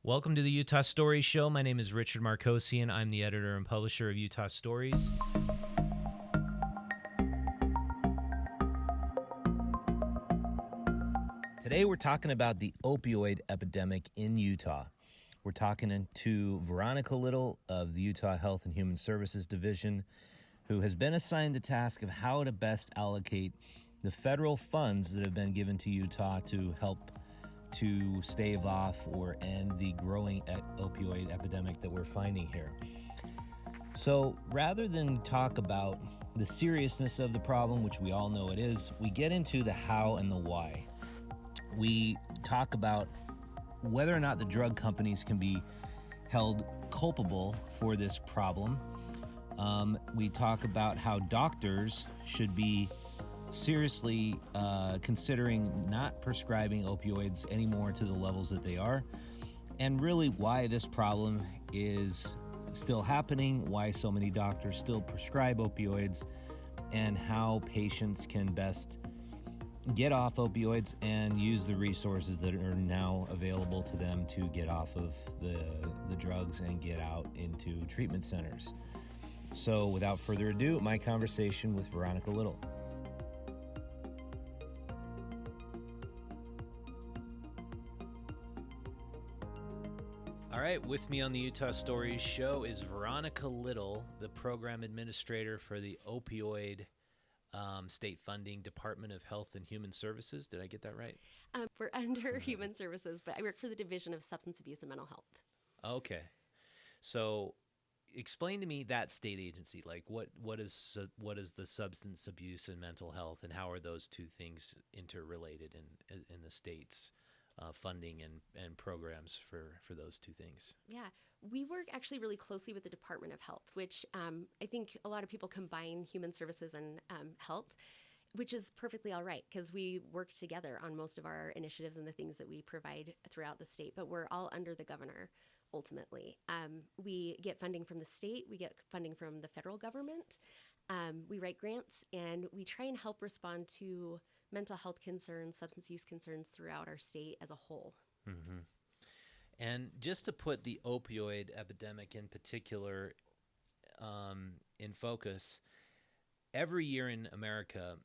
Welcome to the Utah Stories Show. My name is Richard Marcosian. I'm the editor and publisher of Utah Stories. Today we're talking about the opioid epidemic in Utah. We're talking to VeRonica Little of the Utah Health and Human Services Division, who has been assigned the task of how to best allocate the federal funds that have been given to Utah to help to stave off or end the growing opioid epidemic that we're finding here. So rather than talk about the seriousness of the problem, which we all know it is, we get into the how and the why. We talk about whether or not the drug companies can be held culpable for this problem. We talk about how doctors should be seriously considering not prescribing opioids anymore to the levels that they are, and really why this problem is still happening, why so many doctors still prescribe opioids, and how patients can best get off opioids and use the resources that are now available to them to get off of the drugs and get out into treatment centers. So without further ado, my conversation with VeRonica Little. All right, with me on the Utah Stories Show is VeRonica Little, the program administrator for the Opioid State Funding Department of Health and Human Services. Did I get that right? We're under Human Services, but I work for the Division of Substance Abuse and Mental Health. Okay. So explain to me that state agency. Like what is the substance abuse and mental health, and how are those two things interrelated in the state's funding and programs for those two things? Yeah, we work actually really closely with the Department of Health, which I think a lot of people combine human services and health, which is perfectly all right because we work together on most of our initiatives and the things that we provide throughout the state, but we're all under the governor ultimately. We get funding from the state, we get funding from the federal government, we write grants, and we try and help respond to mental health concerns, substance use concerns throughout our state as a whole. Mm-hmm. And just to put the opioid epidemic in particular in focus, every year in America,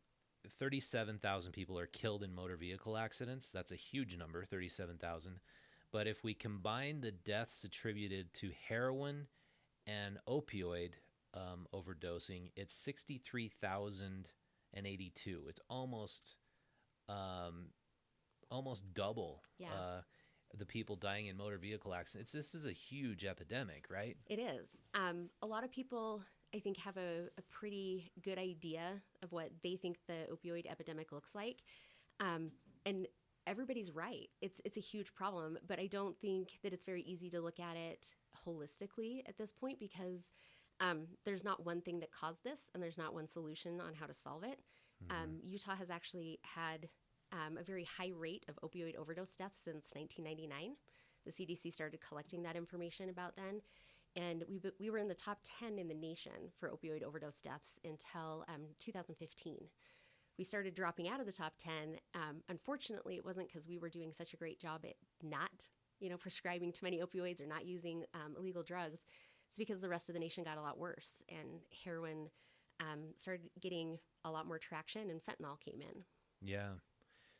37,000 people are killed in motor vehicle accidents. That's a huge number, 37,000. But if we combine the deaths attributed to heroin and opioid overdosing, it's 63,082. It's almost double the people dying in motor vehicle accidents. This is a huge epidemic, right? It is. A lot of people, I think, have a pretty good idea of what they think the opioid epidemic looks like. And everybody's right. It's a huge problem, but I don't think that it's very easy to look at it holistically at this point because there's not one thing that caused this, and there's not one solution on how to solve it. Mm-hmm. Utah has actually had a very high rate of opioid overdose deaths since 1999. The CDC started collecting that information about then, and we were in the top 10 in the nation for opioid overdose deaths until 2015. We started dropping out of the top 10. Unfortunately, it wasn't because we were doing such a great job at not, prescribing too many opioids or not using illegal drugs. It's because the rest of the nation got a lot worse, and heroin started getting a lot more traction, and fentanyl came in. Yeah.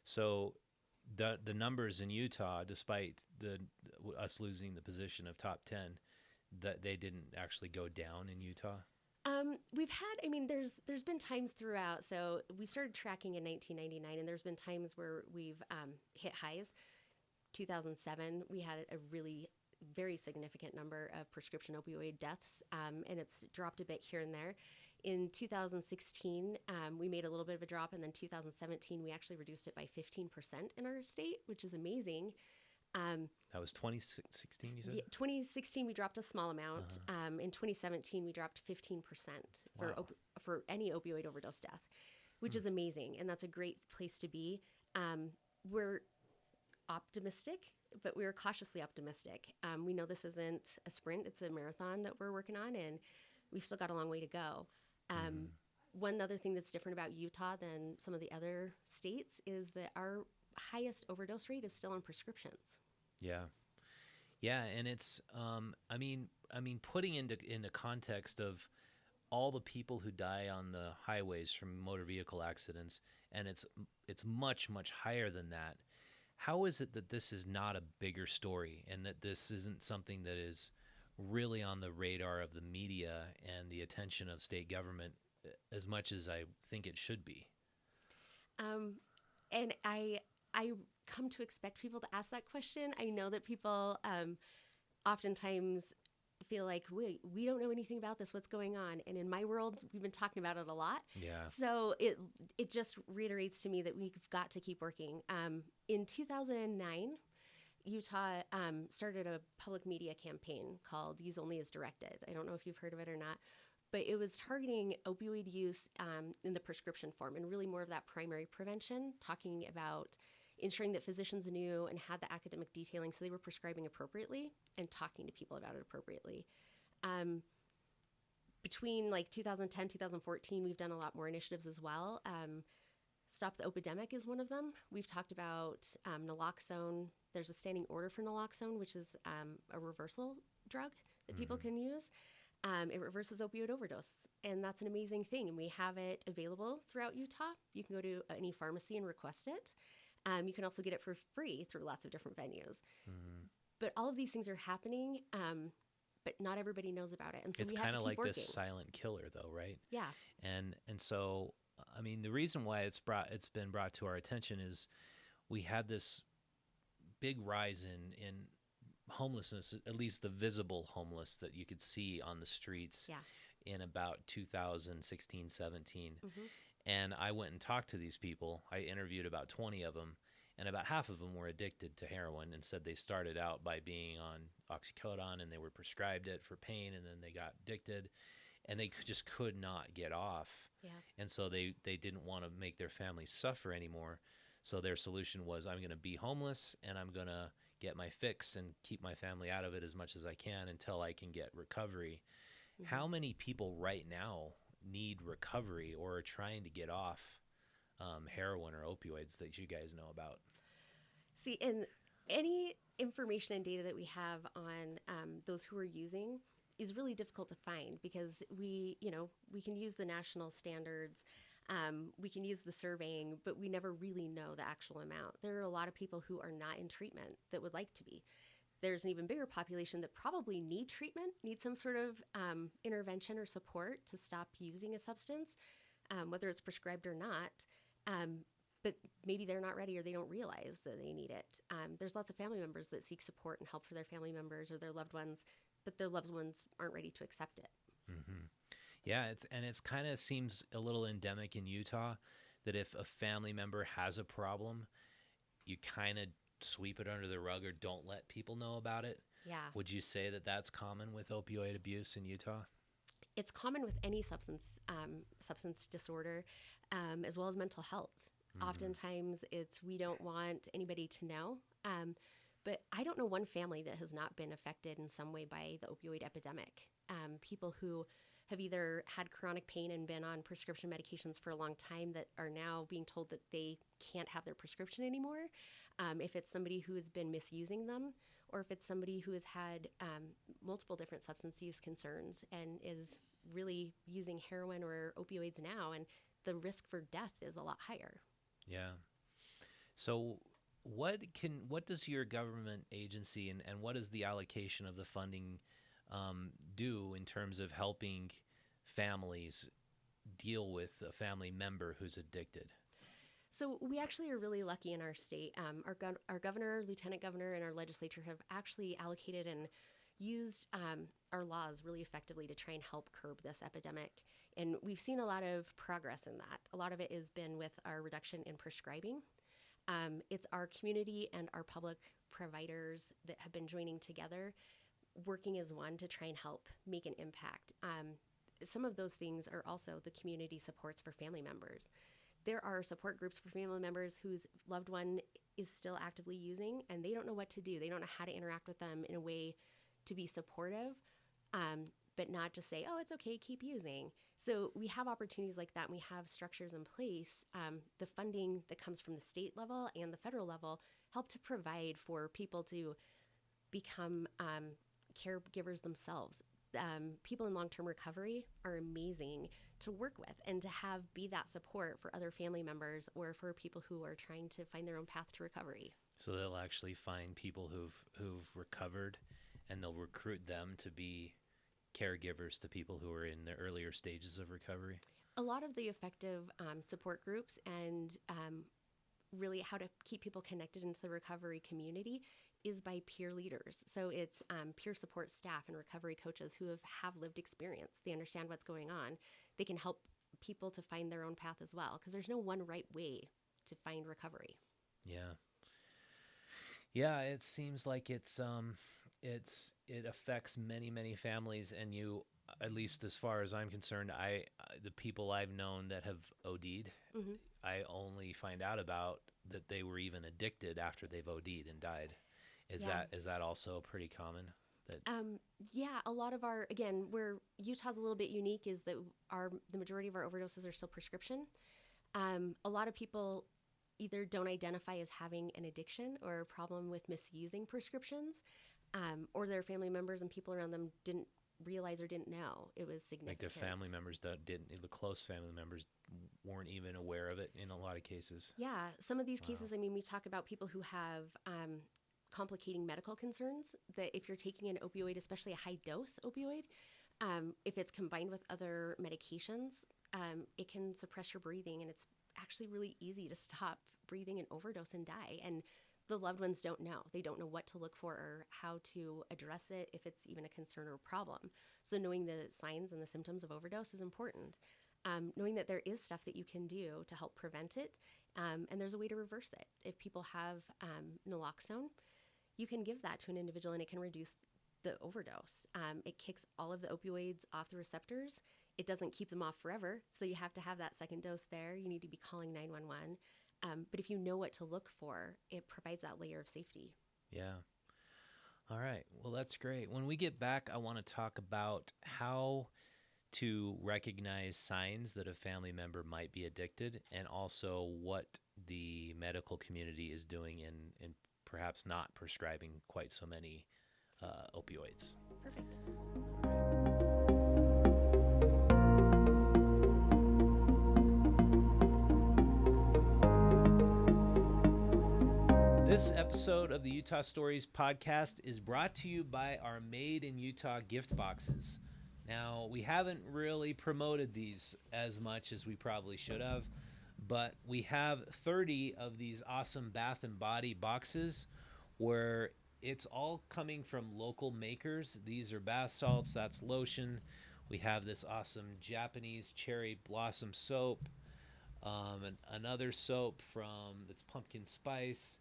So the numbers in Utah, despite us losing the position of top 10, that they didn't actually go down in Utah? We've had, there's been times throughout. So we started tracking in 1999, and there's been times where we've hit highs. 2007, we had a really very significant number of prescription opioid deaths, and it's dropped a bit here and there. In 2016, we made a little bit of a drop, and then 2017, we actually reduced it by 15% in our state, which is amazing. That was 2016, you said? Yeah, 2016, we dropped a small amount. Uh-huh. In 2017, we dropped 15% for any opioid overdose death, which is amazing, and that's a great place to be. We're optimistic, but we're cautiously optimistic. We know this isn't a sprint, it's a marathon that we're working on, and we've still got a long way to go. One other thing that's different about Utah than some of the other states is that our highest overdose rate is still on prescriptions. Yeah. Yeah, and it's I mean putting into context of all the people who die on the highways from motor vehicle accidents, and it's much higher than that. How is it that this is not a bigger story, and that this isn't something that is really on the radar of the media and the attention of state government as much as I think it should be? Um, and I come to expect people to ask that question. I know that people oftentimes feel like we don't know anything about this. What's going on? And in my world, we've been talking about it a lot. Yeah. So it just reiterates to me that we've got to keep working. In 2009, Utah started a public media campaign called "Use Only as Directed." I don't know if you've heard of it or not, but it was targeting opioid use in the prescription form and really more of that primary prevention, talking about ensuring that physicians knew and had the academic detailing so they were prescribing appropriately and talking to people about it appropriately. Um, Between like 2010, 2014, we've done a lot more initiatives as well. Stop the Epidemic is one of them. We've talked about naloxone. There's a standing order for naloxone, which is a reversal drug that people can use. It reverses opioid overdose, and that's an amazing thing. And we have it available throughout Utah. You can go to any pharmacy and request it. You can also get it for free through lots of different venues. Mm-hmm. But all of these things are happening, but not everybody knows about it, and so It's we have kind to of keep like working. this silent killer, though, right? Yeah. And so, I mean, the reason why it's been brought to our attention is we had this big rise in homelessness, at least the visible homeless that you could see on the streets Yeah. in about 2016, 17. Hmm. And I went and talked to these people. I interviewed about 20 of them, and about half of them were addicted to heroin and said they started out by being on oxycodone and they were prescribed it for pain, and then they got addicted and they just could not get off. Yeah. And so they didn't want to make their family suffer anymore. So their solution was, I'm going to be homeless and I'm going to get my fix and keep my family out of it as much as I can until I can get recovery. Hmm. How many people right now need recovery or are trying to get off heroin or opioids that you guys know about? See, and any information and data that we have on those who are using is really difficult to find because we can use the national standards, we can use the surveying, but we never really know the actual amount. There are a lot of people who are not in treatment that would like to be. There's an even bigger population that probably need treatment, need some sort of intervention or support to stop using a substance, whether it's prescribed or not. But maybe they're not ready or they don't realize that they need it. There's lots of family members that seek support and help for their family members or their loved ones, but their loved ones aren't ready to accept it. Mm-hmm. Yeah, it's kind of seems a little endemic in Utah that if a family member has a problem, you kind of sweep it under the rug or don't let people know about it. Yeah. Would you say that that's common with opioid abuse in Utah? It's common with any substance disorder, as well as mental health. Mm-hmm. Oftentimes, it's we don't want anybody to know. But I don't know one family that has not been affected in some way by the opioid epidemic. People who have either had chronic pain and been on prescription medications for a long time that are now being told that they can't have their prescription anymore. If it's somebody who has been misusing them, or if it's somebody who has had multiple different substance use concerns and is really using heroin or opioids now, and the risk for death is a lot higher. Yeah. So what does your government agency and what does the allocation of the funding do in terms of helping families deal with a family member who's addicted? So we actually are really lucky in our state. Our governor, lieutenant governor, and our legislature have actually allocated and used our laws really effectively to try and help curb this epidemic. And we've seen a lot of progress in that. A lot of it has been with our reduction in prescribing. It's our community and our public providers that have been joining together, working as one to try and help make an impact. Some of those things are also the community supports for family members. There are support groups for family members whose loved one is still actively using and they don't know what to do. They don't know how to interact with them in a way to be supportive, but not just say, oh, it's okay, keep using. So we have opportunities like that, and we have structures in place. The funding that comes from the state level and the federal level help to provide for people to become caregivers themselves. People in long-term recovery are amazing to work with and to have be that support for other family members or for people who are trying to find their own path to recovery. So they'll actually find people who've recovered, and they'll recruit them to be caregivers to people who are in the earlier stages of recovery. A lot of the effective support groups and really how to keep people connected into the recovery community is by peer leaders. So it's peer support staff and recovery coaches who have lived experience. They understand what's going on. They can help people to find their own path as well, because there's no one right way to find recovery. Yeah. Yeah, it seems like it affects many families, and you, at least as far as I'm concerned, the people I've known that have OD'd, Mm-hmm. I only find out about that they were even addicted after they've OD'd and died. Is that also pretty common? Yeah, a lot of our, again, where Utah's a little bit unique is that the majority of our overdoses are still prescription. A lot of people either don't identify as having an addiction or a problem with misusing prescriptions, or their family members and people around them didn't realize or didn't know it was significant. Like their family members the close family members weren't even aware of it in a lot of cases. Yeah, some of these cases, I mean, we talk about people who have complicating medical concerns, that if you're taking an opioid, especially a high dose opioid, if it's combined with other medications, it can suppress your breathing, and it's actually really easy to stop breathing and overdose and die. And the loved ones don't know. They don't know what to look for or how to address it, if it's even a concern or a problem. So knowing the signs and the symptoms of overdose is important. Knowing that there is stuff that you can do to help prevent it, and there's a way to reverse it. If people have naloxone, you can give that to an individual and it can reduce the overdose. It kicks all of the opioids off the receptors. It doesn't keep them off forever, so you have to have that second dose there. You need to be calling 911. But if you know what to look for, it provides that layer of safety. Yeah. All right. Well, that's great. When we get back, I want to talk about how to recognize signs that a family member might be addicted, and also what the medical community is doing in perhaps not prescribing quite so many opioids. Perfect. This episode of the Utah Stories podcast is brought to you by our Made in Utah gift boxes. Now, we haven't really promoted these as much as we probably should have, but we have 30 of these awesome bath and body boxes where it's all coming from local makers. These are bath salts, that's lotion. We have this awesome Japanese cherry blossom soap, and another soap that's pumpkin spice.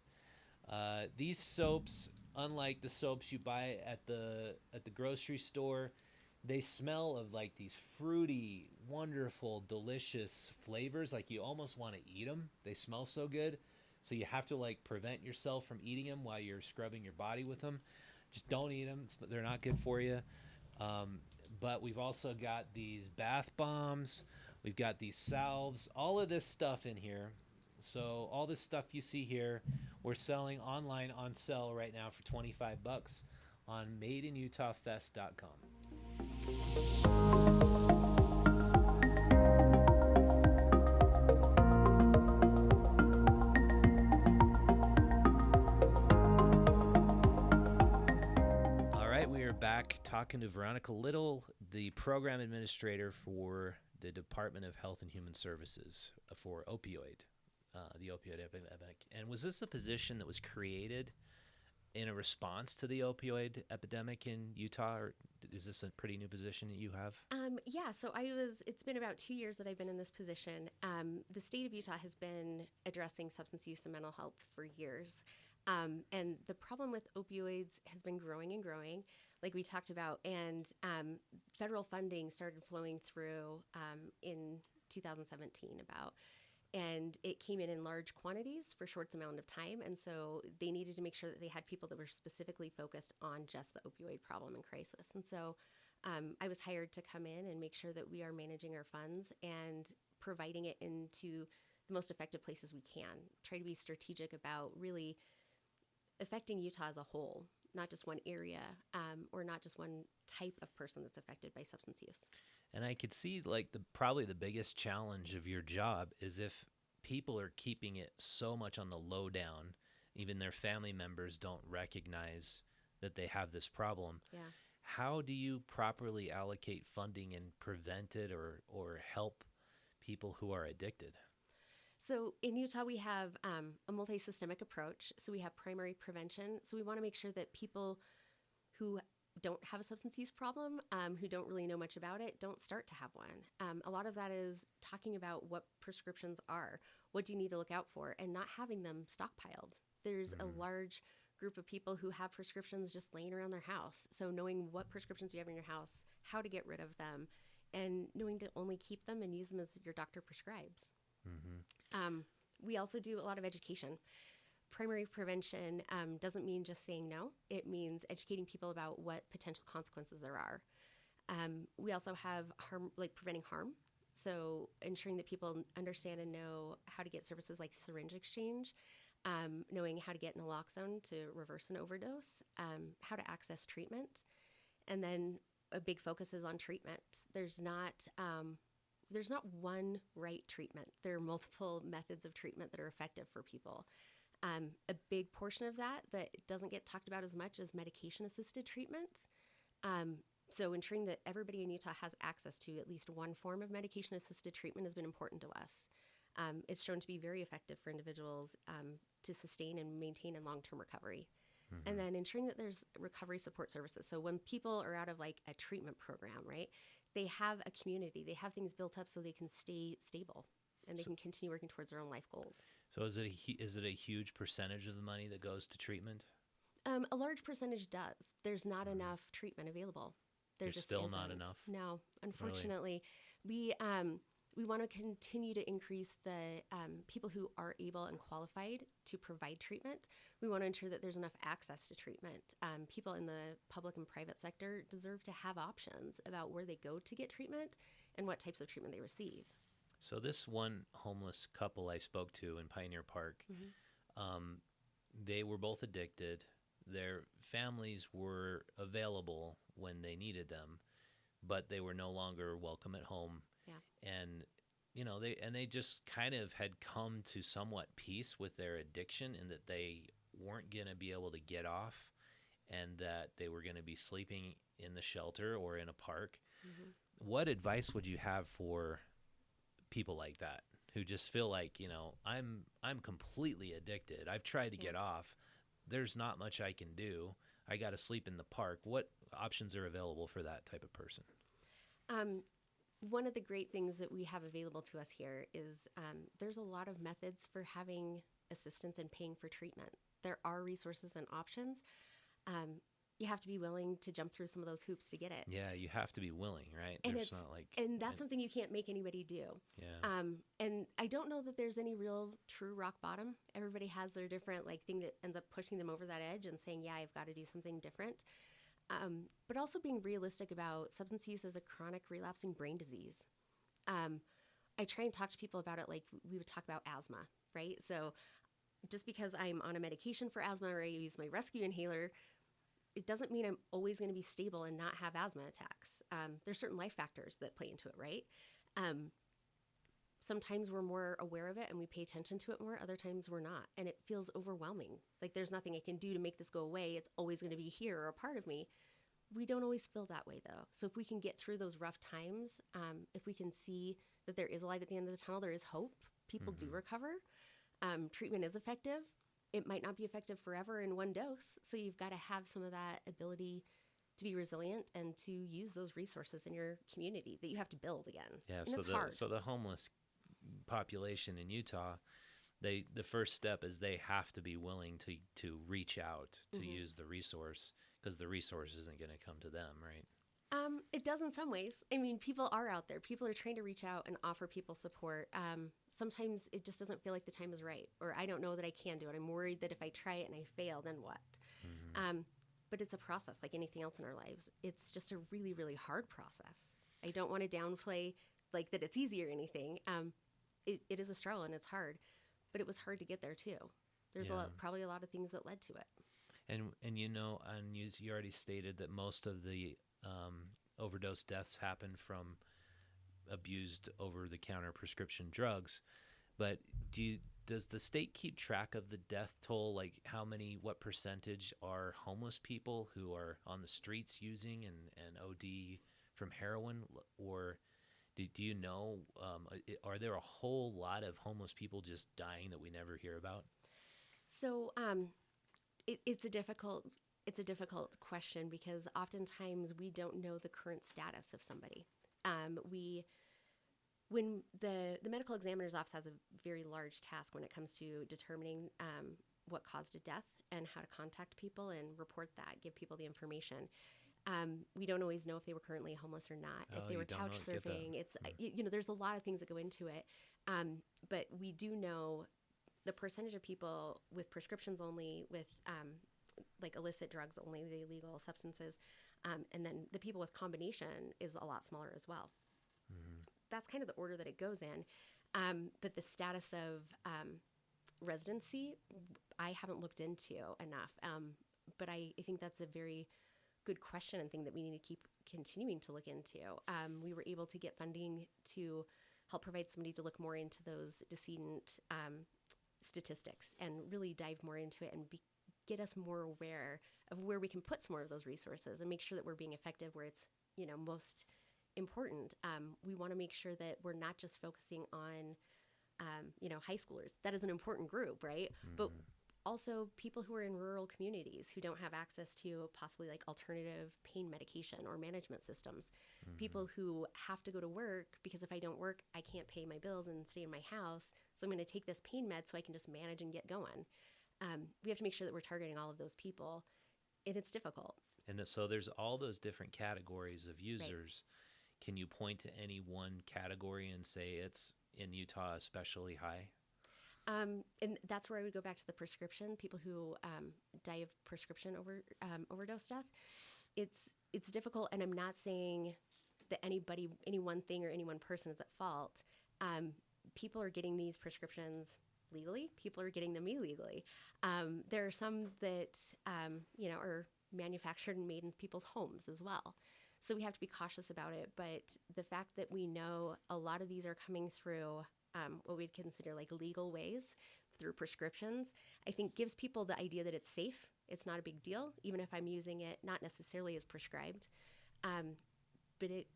These soaps, unlike the soaps you buy at the grocery store, they smell of like these fruity, wonderful, delicious flavors. Like you almost want to eat them. They smell so good. So you have to like prevent yourself from eating them while you're scrubbing your body with them. Just don't eat them. They're not good for you. But we've also got these bath bombs. We've got these salves. All of this stuff in here. So all this stuff you see here, we're selling online on sale right now for $25 on madeinutahfest.com. All right, we are back talking to VeRonica Little, the program administrator for the Department of Health and Human Services for the opioid epidemic. And was this a position that was created in a response to the opioid epidemic in Utah, or is this a pretty new position that you have? Yeah, so it's been about 2 years that I've been in this position. The state of Utah has been addressing substance use and mental health for years. And the problem with opioids has been growing and growing, like we talked about. And federal funding started flowing through in 2017 about. And it came in large quantities for short amount of time. And so they needed to make sure that they had people that were specifically focused on just the opioid problem and crisis. And so I was hired to come in and make sure that we are managing our funds and providing it into the most effective places we can. Try to be strategic about really affecting Utah as a whole. not just one area, or not just one type of person that's affected by substance use. And I could see like probably the biggest challenge of your job is if people are keeping it so much on the lowdown, even their family members don't recognize that they have this problem. Yeah. How do you properly allocate funding and prevent it or help people who are addicted? So in Utah, we have a multi-systemic approach. So we have primary prevention. So we want to make sure that people who don't have a substance use problem, who don't really know much about it, don't start to have one. A lot of that is talking about what prescriptions are, what do you need to look out for, and not having them stockpiled. There's a large group of people who have prescriptions just laying around their house. So knowing what prescriptions you have in your house, how to get rid of them, and knowing to only keep them and use them as your doctor prescribes. We also do a lot of education. Primary prevention doesn't mean just saying no. It means educating people about what potential consequences there are. We also have harm, like preventing harm. So ensuring that people understand and know how to get services like syringe exchange, knowing how to get naloxone to reverse an overdose, how to access treatment. And then a big focus is on treatment. There's not one right treatment. There are multiple methods of treatment that are effective for people. A big portion of that doesn't get talked about as much as medication-assisted treatment. So ensuring that everybody in Utah has access to at least one form of medication-assisted treatment has been important to us. It's shown to be very effective for individuals to sustain and maintain in long-term recovery. And then ensuring that there's recovery support services. So when people are out of like a treatment program, right, they have a community, they have things built up so they can stay stable and they can continue working towards their own life goals. So is it a huge percentage of the money that goes to treatment? A large percentage does. There's not enough treatment available. There's just still isn't. not enough? No, unfortunately. Really? We want to continue to increase the people who are able and qualified to provide treatment. We want to ensure that there's enough access to treatment. People in the public and private sector deserve to have options about where they go to get treatment and what types of treatment they receive. So this one homeless couple I spoke to in Pioneer Park, they were both addicted. Their families were available when they needed them, but they were no longer welcome at home. Yeah. And they just kind of had come to somewhat peace with their addiction, and that they weren't going to be able to get off, and that they were going to be sleeping in the shelter or in a park. What advice would you have for people like that who just feel like, I'm completely addicted. I've tried to get off. There's not much I can do. I got to sleep in the park. What options are available for that type of person? One of the great things that we have available to us here is there's a lot of methods for having assistance and paying for treatment. There are resources and options. You have to be willing to jump through some of those hoops to get it. Yeah, you have to be willing, right? And that's something you can't make anybody do. Yeah. And I don't know that there's any real true rock bottom. Everybody has their different thing that ends up pushing them over that edge and saying, yeah, I've got to do something different. But also being realistic about substance use as a chronic relapsing brain disease. I try and talk to people about it like we would talk about asthma, right? So just because I'm on a medication for asthma or I use my rescue inhaler, it doesn't mean I'm always going to be stable and not have asthma attacks. There's certain life factors that play into it, right? Sometimes we're more aware of it and we pay attention to it more. Other times we're not. And it feels overwhelming. Like there's nothing I can do to make this go away. It's always going to be here or a part of me. We don't always feel that way though. So if we can get through those rough times, if we can see that there is a light at the end of the tunnel, there is hope. People do recover. Treatment is effective. It might not be effective forever in one dose. So you've got to have some of that ability to be resilient and to use those resources in your community that you have to build again. Yeah, and so the homeless population in Utah, the first step is they have to be willing to reach out to use the resource, because the resource isn't going to come to them, right? It does in some ways. I mean, people are out there. People are trying to reach out and offer people support. Sometimes it just doesn't feel like the time is right, or I don't know that I can do it. I'm worried that if I try it and I fail, then what? But it's a process like anything else in our lives. It's just a really, really hard process. I don't want to downplay that it's easy or anything. It is a struggle and it's hard, but it was hard to get there too. There's probably a lot of things that led to it. And you already stated that most of the overdose deaths happen from abused over-the-counter prescription drugs. But does the state keep track of the death toll? Like what percentage are homeless people who are on the streets using and OD from heroin? Or do you know, are there a whole lot of homeless people just dying that we never hear about? So it's a difficult question because oftentimes we don't know the current status of somebody. When the medical examiner's office has a very large task when it comes to determining what caused a death and how to contact people and report that, give people the information. We don't always know if they were currently homeless or not, if they were couch surfing. It's there's a lot of things that go into it, but we do know the percentage of people with prescriptions only, with like illicit drugs only, the illegal substances, and then the people with combination is a lot smaller as well. That's kind of the order that it goes in. But the status of residency, I haven't looked into enough. But I think that's a very good question and thing that we need to keep continuing to look into. We were able to get funding to help provide somebody to look more into those decedent statistics and really dive more into it and get us more aware of where we can put some more of those resources and make sure that we're being effective where it's most important. We want to make sure that we're not just focusing on high schoolers. That is an important group, right? But also people who are in rural communities who don't have access to possibly like alternative pain medication or management systems. People who have to go to work because if I don't work, I can't pay my bills and stay in my house. So I'm going to take this pain med so I can just manage and get going. We have to make sure that we're targeting all of those people, and it's difficult. And so there's all those different categories of users. Right. Can you point to any one category and say it's in Utah especially high? And that's where I would go back to the prescription, people who die of prescription overdose death. It's difficult, and I'm not saying that any one thing or any one person is at fault. People are getting these prescriptions legally. People are getting them illegally. There are some that are manufactured and made in people's homes as well. So we have to be cautious about it. But the fact that we know a lot of these are coming through what we'd consider like legal ways through prescriptions, I think gives people the idea that it's safe. It's not a big deal, even if I'm using it not necessarily as prescribed. But it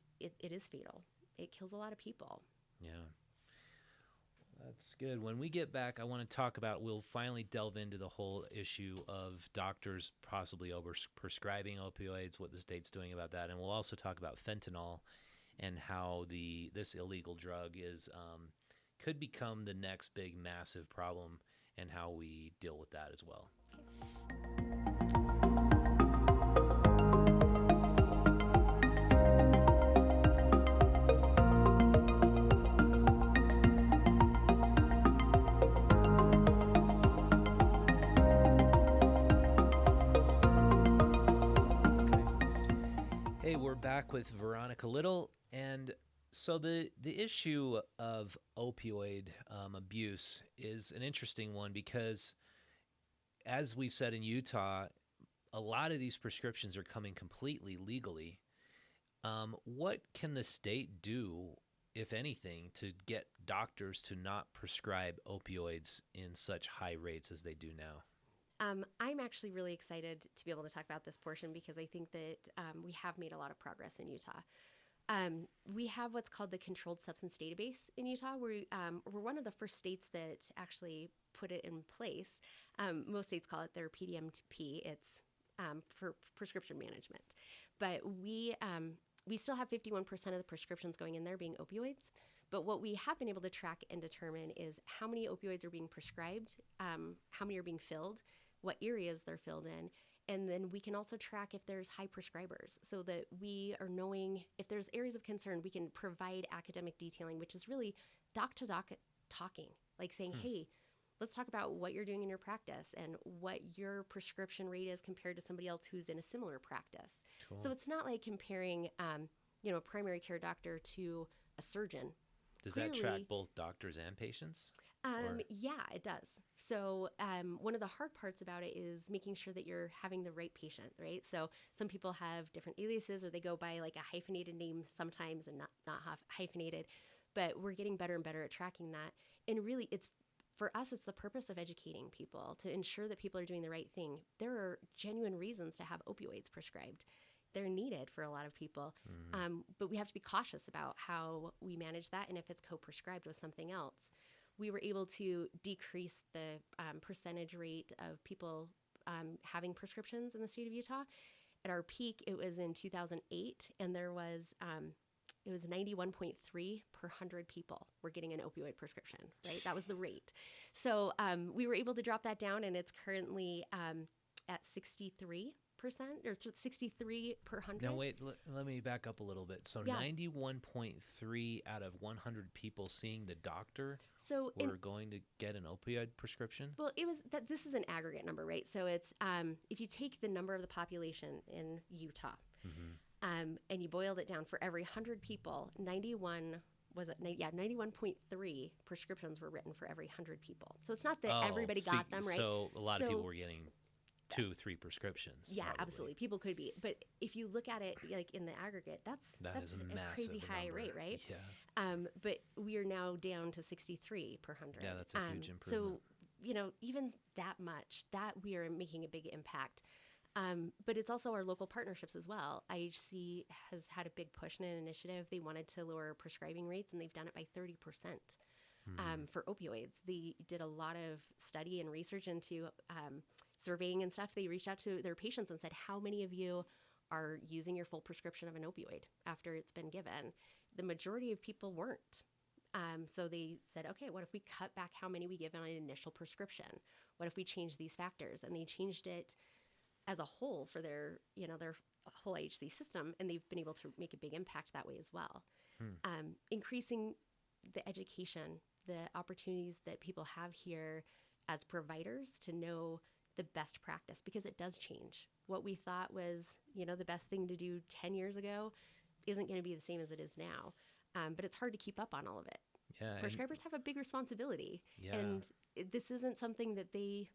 is fatal. It kills a lot of people. Yeah. That's good. When we get back, I want to talk about, we'll finally delve into the whole issue of doctors possibly over-prescribing opioids, what the state's doing about that. And we'll also talk about fentanyl and how this illegal drug could become the next big massive problem and how we deal with that as well. Back with VeRonica Little, and so the issue of opioid abuse is an interesting one because, as we've said in Utah, a lot of these prescriptions are coming completely legally. What can the state do, if anything, to get doctors to not prescribe opioids in such high rates as they do now? I'm actually really excited to be able to talk about this portion because I think that we have made a lot of progress in Utah. We have what's called the Controlled Substance Database in Utah. We're one of the first states that actually put it in place. Most states call it their PDMP. It's for prescription management. But we still have 51% of the prescriptions going in there being opioids. But what we have been able to track and determine is how many opioids are being prescribed, how many are being filled, what areas they're filled in, and then we can also track if there's high prescribers so that we are knowing if there's areas of concern, we can provide academic detailing, which is really doc to doc talking, like saying, hey, let's talk about what you're doing in your practice and what your prescription rate is compared to somebody else who's in a similar practice. Cool. So it's not like comparing, a primary care doctor to a surgeon. Does that track both doctors and patients? Or Yeah, it does. So, one of the hard parts about it is making sure that you're having the right patient, right? So, some people have different aliases or they go by like a hyphenated name sometimes and not hyphenated. But we're getting better and better at tracking that. And really, it's for us, it's the purpose of educating people to ensure that people are doing the right thing. There are genuine reasons to have opioids prescribed. They're needed for a lot of people. But we have to be cautious about how we manage that and if it's co prescribed with something else. We were able to decrease the percentage rate of people having prescriptions in the state of Utah. At our peak, it was in 2008, and it was 91.3 per 100 people were getting an opioid prescription, right? That was the rate. So we were able to drop that down, and it's currently at 63% or 63 per 100. now wait, let me back up a little bit. So Yeah. 91.3 out of 100 people seeing the doctor So were going to get an opioid prescription? well, it was that this is an aggregate number, right? So it's if you take the number of the population in Utah, and you boiled it down for every 100 people, 91.3 prescriptions were written for every 100 people. So it's not that everybody got them, right? So a lot of people were getting 2-3 prescriptions. Yeah, probably. absolutely. People could be, but if you look at it like in the aggregate, that's Is a a massive crazy high number. rate, right? Yeah. But we are now down to 63 per 100. Yeah, that's a huge improvement. So even that much, that we are making a big impact. But it's also our local partnerships as well. IHC has had a big push in an initiative. They wanted to lower prescribing rates, and they've done it by 30% for opioids. They did a lot of study and research into surveying and stuff. They reached out to their patients and said, how many of you are using your full prescription of an opioid after it's been given? The majority of people weren't. So they said, okay, what if we cut back how many we give on an initial prescription? What if we change these factors? And they changed it as a whole for their whole IHC system, and they've been able to make a big impact that way as well. Increasing the education, the opportunities that people have here as providers to know the best practice, because it does change. What we thought was, the best thing to do 10 years ago isn't going to be the same as it is now. But it's hard to keep up on all of it. Yeah. Prescribers have a big responsibility, Yeah. and this isn't something that they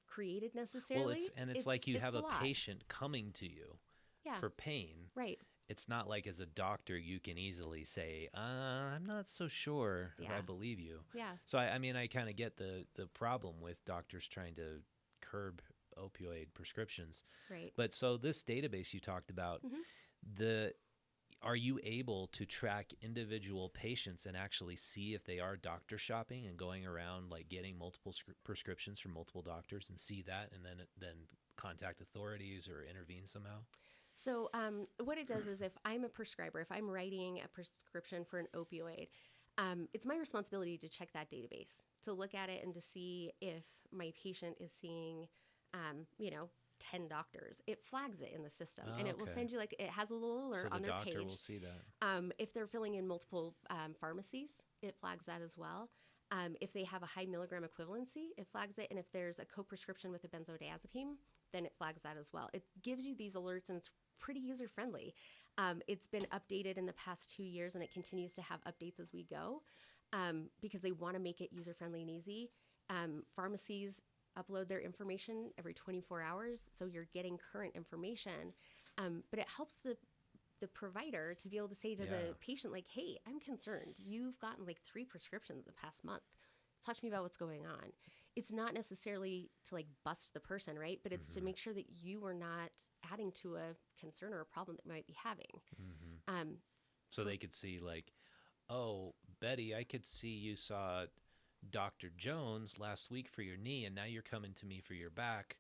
created necessarily. Well, it's like you have a lot. patient coming to you Yeah. for pain. Right. It's not like as a doctor you can easily say, I'm not so sure if I Yeah. believe you. Yeah. So I kind of get the problem with doctors trying to curb opioid prescriptions. Right. But so this database you talked about, are you able to track individual patients and actually see if they are doctor shopping and going around like getting multiple prescriptions from multiple doctors and see that and then contact authorities or intervene somehow? So what it does is if I'm a prescriber, if I'm writing a prescription for an opioid, it's my responsibility to check that database, to look at it and to see if my patient is seeing, 10 doctors. It flags it in the system, and it will okay. send you it has a little alert So on the their doctor page. will see that. If they're filling in multiple pharmacies, it flags that as well. If they have a high milligram equivalency, it flags it. And if there's a co-prescription with a benzodiazepine, then it flags that as well. It gives you these alerts, and it's pretty user-friendly. It's been updated in the past 2 years, and it continues to have updates as we go because they want to make it user-friendly and easy. Pharmacies upload their information every 24 hours, so you're getting current information. But it helps the provider to be able to say to the patient, like, hey, I'm concerned. You've gotten 3 prescriptions the past month. Talk to me about what's going on. It's not necessarily to bust the person, right? But it's to make sure that you are not adding to a concern or a problem that you might be having. So they could see oh, Betty, I could see you saw Dr. Jones last week for your knee, and now you're coming to me for your back.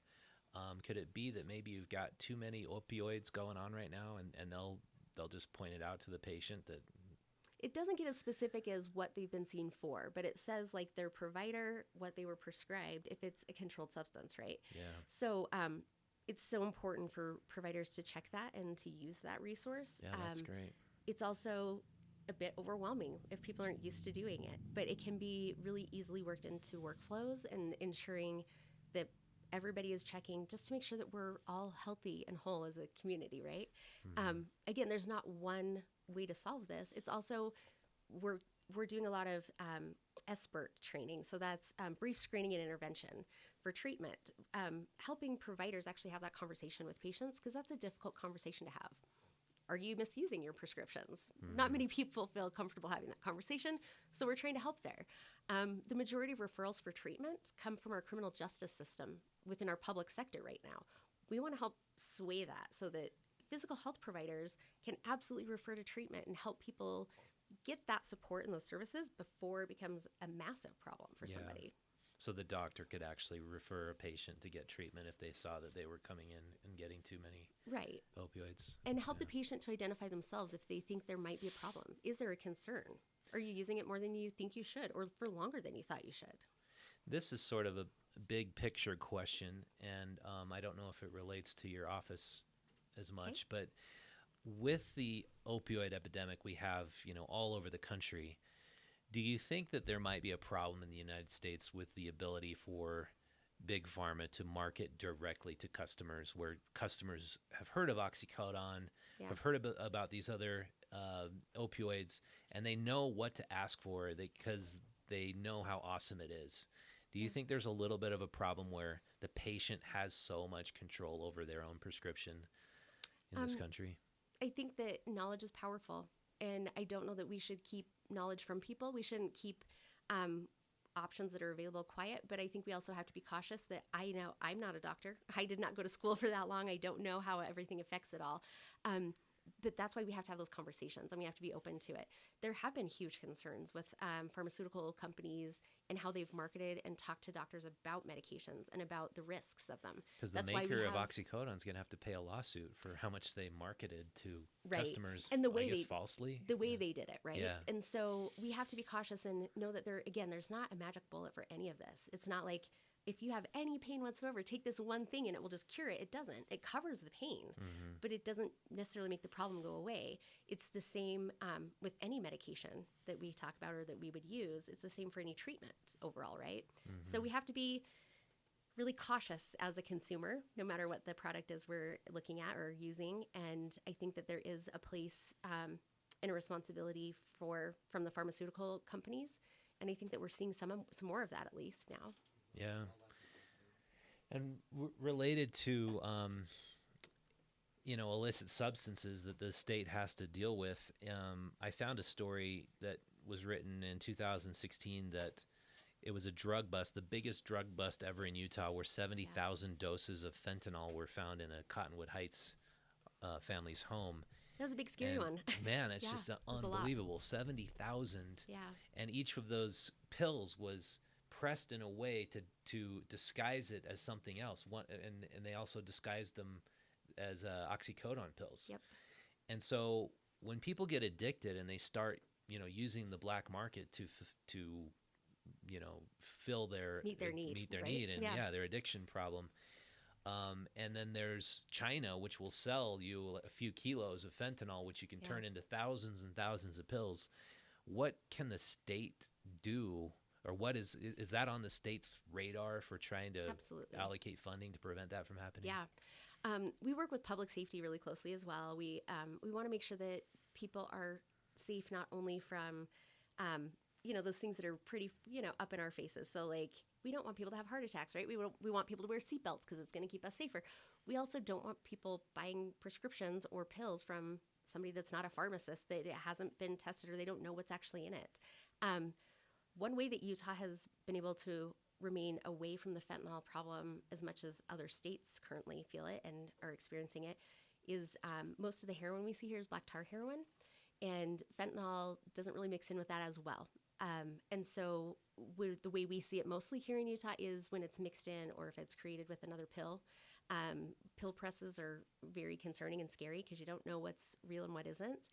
Could it be that maybe you've got too many opioids going on right now, and they'll just point it out to the patient that it doesn't get as specific as what they've been seen for, but it says their provider, what they were prescribed, if it's a controlled substance, right? Yeah. So it's so important for providers to check that and to use that resource. Yeah, that's great. It's also a bit overwhelming if people aren't used to doing it, but it can be really easily worked into workflows and ensuring that everybody is checking just to make sure that we're all healthy and whole as a community, right? Again, there's not one way to solve this. It's also we're we're doing a lot of SBIRT training. So that's brief screening and intervention for treatment, helping providers actually have that conversation with patients, because that's a difficult conversation to have. Are you misusing your prescriptions? Not many people feel comfortable having that conversation, so we're trying to help there. The majority of referrals for treatment come from our criminal justice system within our public sector right now. We want to help sway that so that physical health providers can absolutely refer to treatment and help people get that support and those services before it becomes a massive problem for somebody. So the doctor could actually refer a patient to get treatment if they saw that they were coming in and getting too many opioids. And help the patient to identify themselves if they think there might be a problem. Is there a concern? Are you using it more than you think you should, or for longer than you thought you should? This is sort of a big picture question, and I don't know if it relates to your office as much, but with the opioid epidemic we have, all over the country, do you think that there might be a problem in the United States with the ability for big pharma to market directly to customers, where customers have heard of oxycodone, have heard about these other opioids, and they know what to ask for because they know how awesome it is? Do you think there's a little bit of a problem where the patient has so much control over their own prescription in this country? I think that knowledge is powerful, and I don't know that we should keep knowledge from people. We shouldn't keep options that are available quiet, but I think we also have to be cautious that I know I'm not a doctor. I did not go to school for that long. I don't know how everything affects it all. But that's why we have to have those conversations, and we have to be open to it. There have been huge concerns with pharmaceutical companies and how they've marketed and talked to doctors about medications and about the risks of them. Because the maker of oxycodone is going to have to pay a lawsuit for how much they marketed to customers, and the way falsely. The way they did it, right? Yeah. And so we have to be cautious and know that there's not a magic bullet for any of this. It's not like, if you have any pain whatsoever, take this one thing and it will just cure it. It doesn't. It covers the pain, but it doesn't necessarily make the problem go away. It's the same with any medication that we talk about or that we would use. It's the same for any treatment overall, right? So we have to be really cautious as a consumer, no matter what the product is we're looking at or using. And I think that there is a place and a responsibility from the pharmaceutical companies. And I think that we're seeing some more of that, at least now. Yeah. And related to, illicit substances that the state has to deal with, I found a story that was written in 2016 that it was a drug bust, the biggest drug bust ever in Utah, where 70,000 doses of fentanyl were found in a Cottonwood Heights family's home. That was a big, scary one. Man, it's just unbelievable. 70,000. Yeah. And each of those pills was pressed in a way to disguise it as something else. And they also disguised them as oxycodone pills. Yep. And so when people get addicted and they start, using the black market to fill their meet their need and their addiction problem. And then there's China, which will sell you a few kilos of fentanyl, which you can turn into thousands and thousands of pills. What can the state do? Or what is that on the state's radar for trying to allocate funding to prevent that from happening? Yeah. We work with public safety really closely as well. We want to make sure that people are safe not only from, those things that are pretty, up in our faces. So like, we don't want people to have heart attacks, right? We want people to wear seatbelts because it's going to keep us safer. We also don't want people buying prescriptions or pills from somebody that's not a pharmacist, that it hasn't been tested or they don't know what's actually in it. One way that Utah has been able to remain away from the fentanyl problem as much as other states currently feel it and are experiencing it is most of the heroin we see here is black tar heroin, and fentanyl doesn't really mix in with that as well. And so the way we see it mostly here in Utah is when it's mixed in or if it's created with another pill. Pill presses are very concerning and scary because you don't know what's real and what isn't.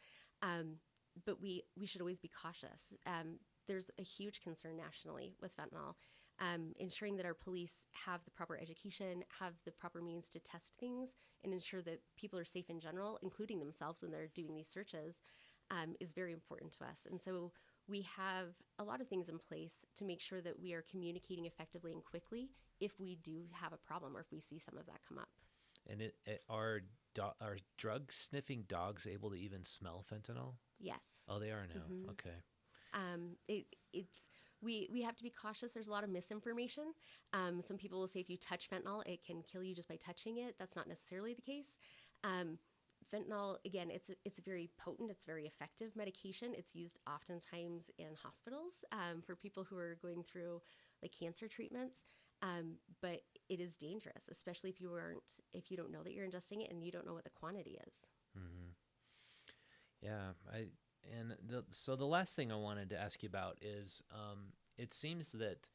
But we should always be cautious. There's a huge concern nationally with fentanyl. Ensuring that our police have the proper education, have the proper means to test things, and ensure that people are safe in general, including themselves when they're doing these searches, is very important to us. And so we have a lot of things in place to make sure that we are communicating effectively and quickly if we do have a problem or if we see some of that come up. And are drug sniffing dogs able to even smell fentanyl? Yes. Oh, they are now. Mm-hmm. Okay. It's we have to be cautious. There's a lot of misinformation. Some people will say if you touch fentanyl, it can kill you just by touching it. That's not necessarily the case. Fentanyl, again, it's very potent. It's very effective medication. It's used oftentimes in hospitals for people who are going through like cancer treatments. But it is dangerous, especially if you don't know that you're ingesting it and you don't know what the quantity is. Mm-hmm. Yeah, so the last thing I wanted to ask you about is, it seems that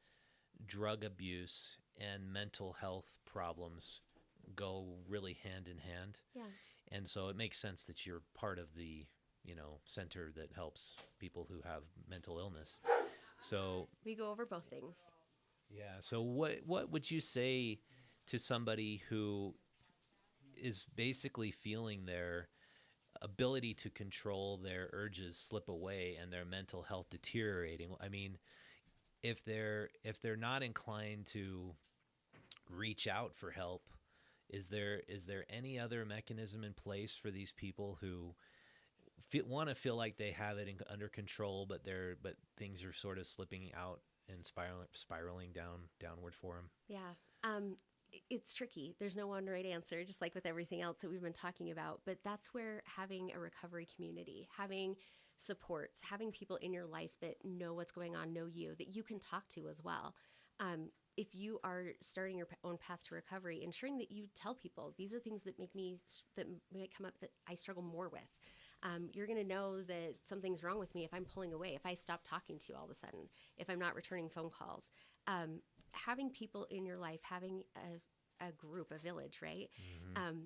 drug abuse and mental health problems go really hand in hand. Yeah. And so it makes sense that you're part of the, center that helps people who have mental illness. So We go over both things. yeah. So what would you say to somebody who is basically feeling their ability to control their urges slip away and their mental health deteriorating? I mean, if they're not inclined to reach out for help, is there any other mechanism in place for these people who want to feel like they have it under control, but things are sort of slipping out and spiraling downward for them? Yeah. It's tricky. There's no one right answer, just like with everything else that we've been talking about. But that's where having a recovery community, having supports, having people in your life that know what's going on, know you, that you can talk to as well. If you are starting your own path to recovery, ensuring that you tell people these are things that might come up that I struggle more with. You're going to know that something's wrong with me if I'm pulling away, if I stop talking to you all of a sudden, if I'm not returning phone calls. Having people in your life, having a group, a village, right? Mm-hmm.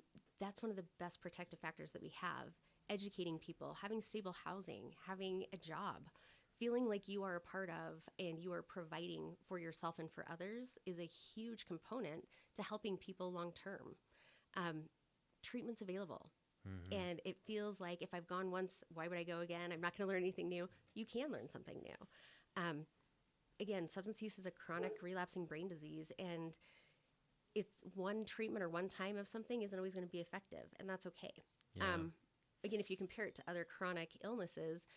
That's one of the best protective factors that we have. Educating people, having stable housing, having a job, feeling like you are a part of and you are providing for yourself and for others is a huge component to helping people long term. Treatment's available. Mm-hmm. And it feels like if I've gone once, why would I go again? I'm not going to learn anything new. You can learn something new. Again, substance use is a chronic relapsing brain disease, and it's one treatment or one time of something isn't always going to be effective, and that's okay. Yeah. Again, if you compare it to other chronic illnesses,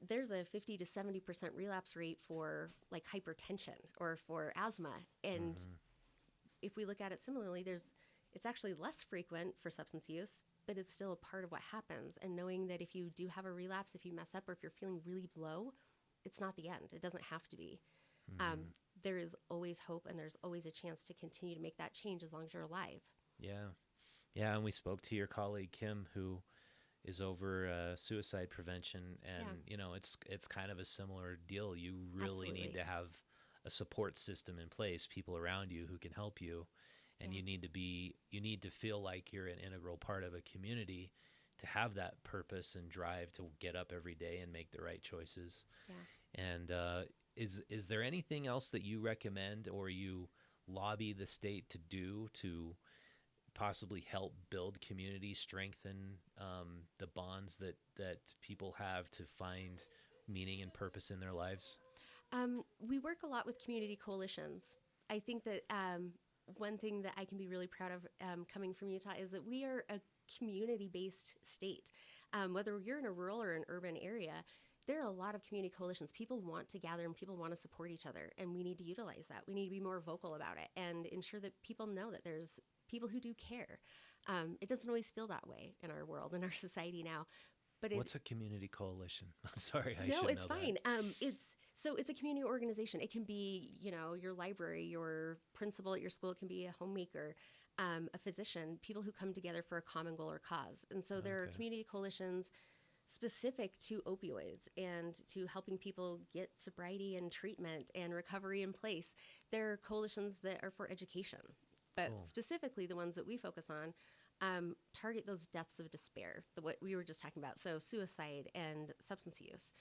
there's a 50 to 70% relapse rate for like hypertension or for asthma. And Mm-hmm. if we look at it similarly, it's actually less frequent for substance use, but it's still a part of what happens. And knowing that if you do have a relapse, if you mess up, or if you're feeling really low, it's not the end. It doesn't have to be. Mm-hmm. There is always hope, and there's always a chance to continue to make that change as long as you're alive. Yeah. Yeah. And we spoke to your colleague, Kim, who is over suicide prevention. And, it's kind of a similar deal. You really Absolutely. need to have a support system in place, people around you who can help you. And Yeah. you need to feel like you're an integral part of a community to have that purpose and drive to get up every day and make the right choices. Yeah. And is there anything else that you recommend or you lobby the state to do to possibly help build community, strengthen the bonds that people have to find meaning and purpose in their lives? We work a lot with community coalitions. I think that one thing that I can be really proud of coming from Utah is that we are a community-based state. Whether you're in a rural or an urban area, there are a lot of community coalitions. People want to gather and people want to support each other, and we need to utilize that. We need to be more vocal about it and ensure that people know that there's people who do care. It doesn't always feel that way in our world, in our society now. But What's a community coalition? I'm sorry, I no, should it's know fine. that. It's a community organization. It can be, your library, your principal at your school. It can be a homemaker, a physician, people who come together for a common goal or cause. And so there are Okay. community coalitions specific to opioids and to helping people get sobriety and treatment and recovery in place. There are coalitions that are for education, but Cool. specifically the ones that we focus on target those deaths of despair, what we were just talking about. So suicide and substance use.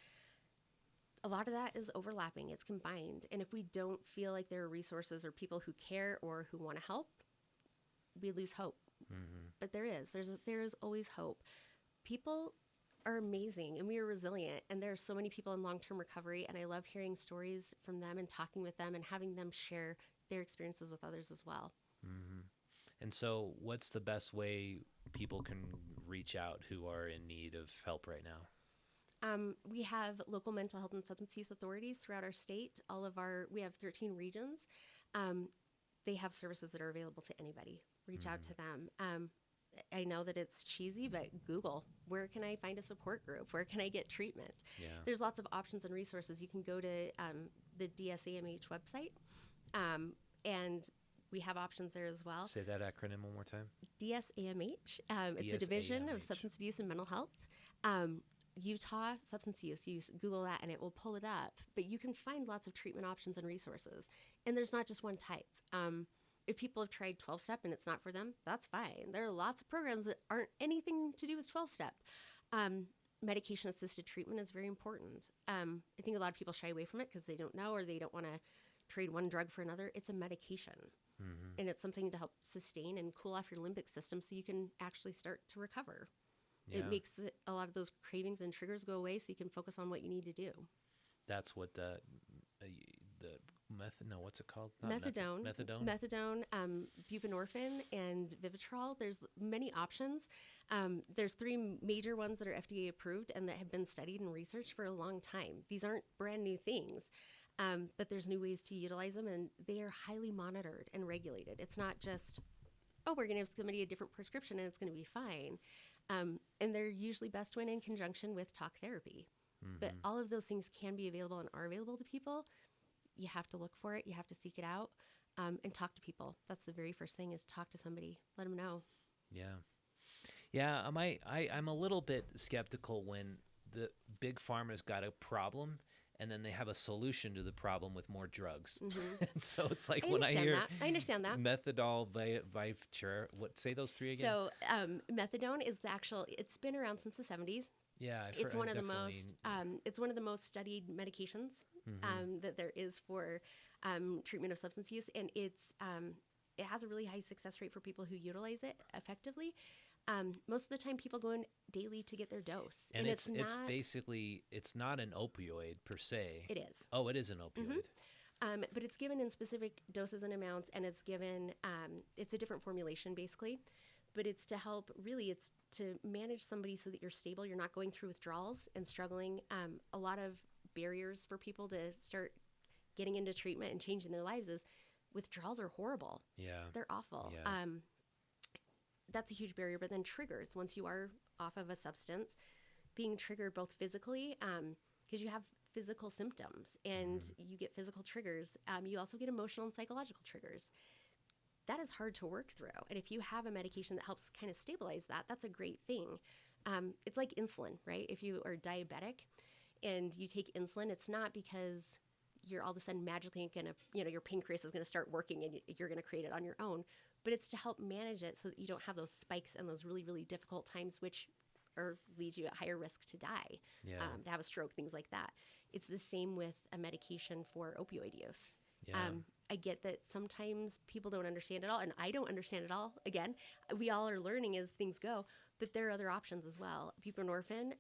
A lot of that is overlapping, it's combined. And if we don't feel like there are resources or people who care or who want to help, we lose hope. Mm-hmm. But there is always hope. People are amazing and we are resilient, and there are so many people in long-term recovery, and I love hearing stories from them and talking with them and having them share their experiences with others as well. Mm-hmm. And so what's the best way people can reach out who are in need of help right now? We have local mental health and substance use authorities throughout our state. We have 13 regions. They have services that are available to anybody. Reach out to them. I know that it's cheesy, but Google, where can I find a support group? Where can I get treatment? Yeah. There's lots of options and resources. You can go to the DSAMH website, and we have options there as well. Say that acronym one more time. DSAMH. It's the Division of Substance Abuse and Mental Health. Utah Substance Use. You Google that and it will pull it up. But you can find lots of treatment options and resources. And there's not just one type. If people have tried 12-step and it's not for them, that's fine. There are lots of programs that aren't anything to do with 12-step. Medication-assisted treatment is very important. I think a lot of people shy away from it because they don't know or they don't want to trade one drug for another. It's a medication. And it's something to help sustain and cool off your limbic system so you can actually start to recover. Yeah. It makes a lot of those cravings and triggers go away so you can focus on what you need to do. That's what what's it called? Methadone, buprenorphine, and Vivitrol. There's many options. There's 3 major ones that are FDA approved and that have been studied and researched for a long time. These aren't brand new things, but there's new ways to utilize them, and they are highly monitored and regulated. It's not just, we're going to give somebody a different prescription and it's going to be fine. And they're usually best when in conjunction with talk therapy. But all of those things can be available and are available to people. You have to look for it. You have to seek it out, and talk to people. That's the very first thing, is talk to somebody. Let them know. Yeah. I'm a little bit skeptical when the big pharma's got a problem and then they have a solution to the problem with more drugs. And so it's like I understand that. Methadol, Vivitrol, say those 3 again? So methadone is it's been around since the 70s. Yeah, it's one of the most studied medications that there is for treatment of substance use, and it has a really high success rate for people who utilize it effectively. Most of the time, people go in daily to get their dose, and it's not an opioid per se. It is. Oh, it is an opioid. But it's given in specific doses and amounts, and it's given. It's a different formulation, basically. But it's to manage somebody so that you're stable. You're not going through withdrawals and struggling. A lot of barriers for people to start getting into treatment and changing their lives is withdrawals are horrible. Yeah. They're awful. Yeah. That's a huge barrier. But then triggers, once you are off of a substance, being triggered both physically, because you have physical symptoms and you get physical triggers. You also get emotional and psychological triggers. That is hard to work through. And if you have a medication that helps kind of stabilize that, that's a great thing. It's like insulin, right? If you are diabetic and you take insulin, it's not because you're all of a sudden magically going to, your pancreas is going to start working and you're going to create it on your own. But it's to help manage it so that you don't have those spikes and those really, really difficult times, which lead you at higher risk to die, to have a stroke, things like that. It's the same with a medication for opioid use. Yeah. I get that sometimes people don't understand it all, and I don't understand it all. Again, we all are learning as things go, but there are other options as well. Buprenorphine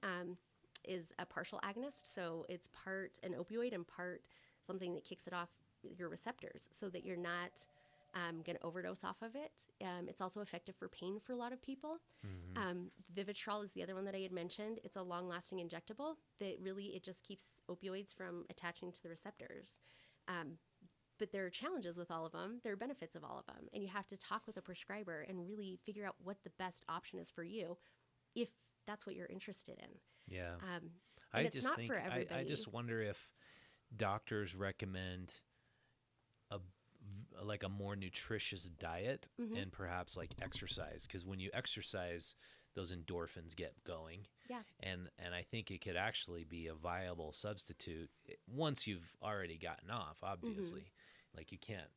is a partial agonist, so it's part an opioid and part something that kicks it off your receptors so that you're not going to overdose off of it. It's also effective for pain for a lot of people. Vivitrol is the other one that I had mentioned. It's a long-lasting injectable that it just keeps opioids from attaching to the receptors. But there are challenges with all of them. There are benefits of all of them. And you have to talk with a prescriber and really figure out what the best option is for you if that's what you're interested in. Yeah. It's not for everybody. I just wonder if doctors recommend a more nutritious diet and perhaps like exercise. Because when you exercise, those endorphins get going. Yeah. And I think it could actually be a viable substitute once you've already gotten off, obviously. Like you can't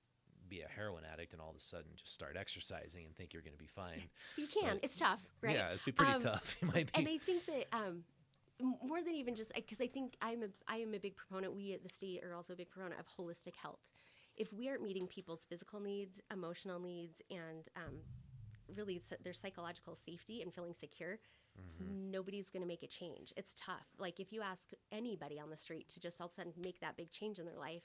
be a heroin addict and all of a sudden just start exercising and think you're going to be fine. You can. It's tough, right? Yeah, it'd be pretty tough. You might be. And I think that more than even just because I think I am a big proponent. We at the state are also a big proponent of holistic health. If we aren't meeting people's physical needs, emotional needs, and really their psychological safety and feeling secure, nobody's going to make a change. It's tough. Like if you ask anybody on the street to just all of a sudden make that big change in their life,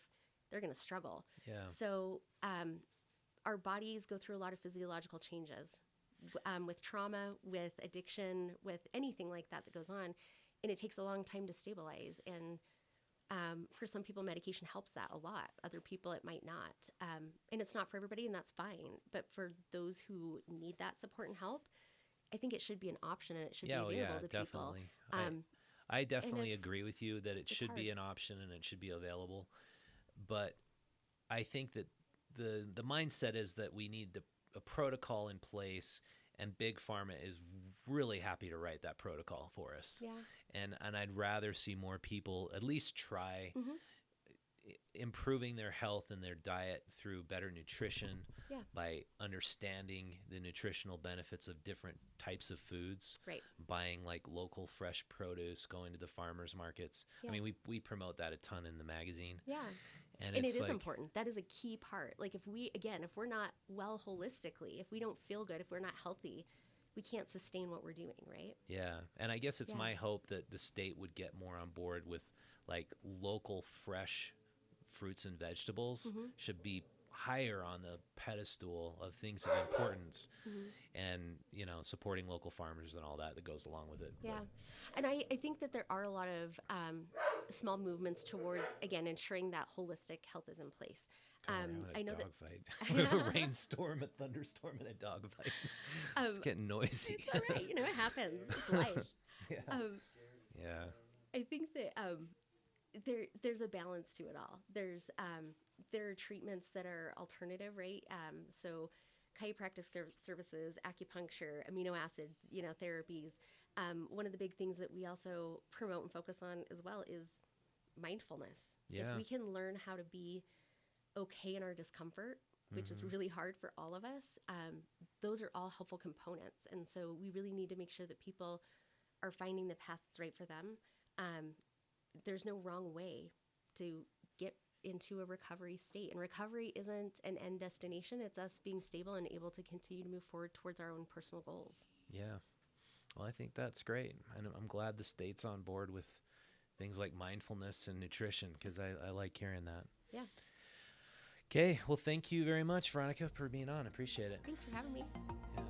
they're going to struggle. Yeah. So our bodies go through a lot of physiological changes with trauma, with addiction, with anything like that goes on. and it takes a long time to stabilize. And for some people, medication helps that a lot. Other people, it might not. And it's not for everybody, and that's fine. But for those who need that support and help, I think it should be an option, and it should be available to definitely. people. I definitely agree with you that it should be hard. an option and it should be available. But I think that the mindset is that we need a protocol in place, and Big Pharma is really happy to write that protocol for us. Yeah. And I'd rather see more people at least try improving their health and their diet through better nutrition, by understanding the nutritional benefits of different types of foods, Right. buying like local fresh produce, going to the farmers markets. Yeah. I mean, we promote that a ton in the magazine. Yeah. And it it's is like, important. That is a key part. Like if we're not well holistically, if we don't feel good, if we're not healthy, we can't sustain what we're doing, right? yeah. And I guess it's my hope that the state would get more on board with like local fresh fruits and vegetables should be higher on the pedestal of things of importance, and supporting local farmers and all that goes along with it. Yeah. And I think that there are a lot of small movements towards, again, ensuring that holistic health is in place. I know dog that fight. We have a rainstorm, a thunderstorm, and a dog fight. It's getting noisy. It's all right. It happens. It's life. Yeah. I think that there's a balance to it all. There are treatments that are alternative, right? So chiropractic services, acupuncture, amino acid, therapies. One of the big things that we also promote and focus on as well is mindfulness. Yeah. If we can learn how to be okay in our discomfort, which is really hard for all of us, those are all helpful components. And so we really need to make sure that people are finding the path that's right for them. There's no wrong way to get into a recovery state. And recovery isn't an end destination. It's us being stable and able to continue to move forward towards our own personal goals. Yeah. Well, I think that's great. And I'm glad the state's on board with things like mindfulness and nutrition, because I like hearing that. Yeah. Okay. Well, thank you very much, Veronica, for being on. I appreciate it. Thanks for having me. Yeah.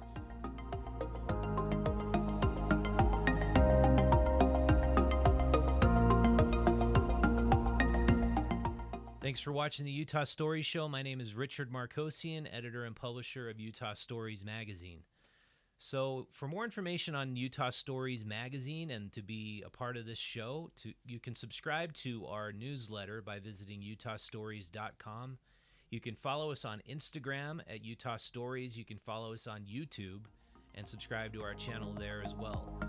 Thanks for watching the Utah Stories Show. My name is Richard Markosian, editor and publisher of Utah Stories Magazine. So for more information on Utah Stories Magazine and to be a part of this show, you can subscribe to our newsletter by visiting utahstories.com. You can follow us on Instagram at Utah Stories. You can follow us on YouTube and subscribe to our channel there as well.